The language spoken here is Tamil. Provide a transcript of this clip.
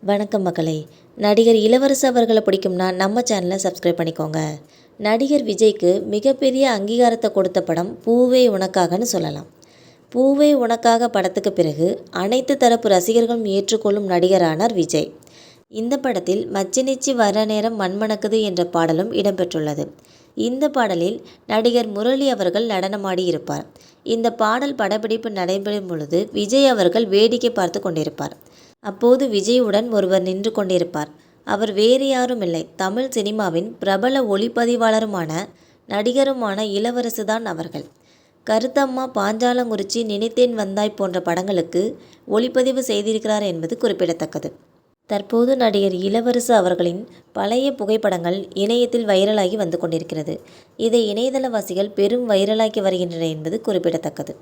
வணக்கம் மக்களே. நடிகர் இளவரசு அவர்களை பிடிக்கும்னா நம்ம சேனலை சப்ஸ்கிரைப் பண்ணிக்கோங்க. நடிகர் விஜய்க்கு மிகப்பெரிய அங்கீகாரத்தை கொடுத்த படம் பூவே உனக்காகன்னு சொல்லலாம். பூவே உனக்காக படத்துக்கு பிறகு அனைத்து தரப்பு ரசிகர்களும் ஏற்றுக்கொள்ளும் நடிகரானார் விஜய். இந்த படத்தில் மச்சினிச்சி வர நேரம் மண்மணக்குது என்ற பாடலும் இடம்பெற்றுள்ளது. இந்த பாடலில் நடிகர் முரளி அவர்கள் நடனமாடி இருப்பார். இந்த பாடல் படப்பிடிப்பு நடைபெறும் பொழுது விஜய் அவர்கள் வேடிக்கை பார்த்து கொண்டிருப்பார். அப்போது விஜயுடன் ஒருவர் நின்று கொண்டிருப்பார். அவர் வேறு யாரும் இல்லை, தமிழ் சினிமாவின் பிரபல ஒளிப்பதிவாளருமான நடிகருமான இளவரசு தான் அவர்கள். கருத்தம்மா, பாஞ்சாலங்குறிச்சி, நினைத்தேன் வந்தாய் போன்ற படங்களுக்கு ஒளிப்பதிவு செய்திருக்கிறார் என்பது குறிப்பிடத்தக்கது. தற்போது நடிகர் இளவரசு அவர்களின் பழைய புகைப்படங்கள் இணையத்தில் வைரலாகி வந்து கொண்டிருக்கிறது. இதை இணையதளவாசிகள் பெரும் வைரலாக்கி வருகின்றனர் என்பது குறிப்பிடத்தக்கது.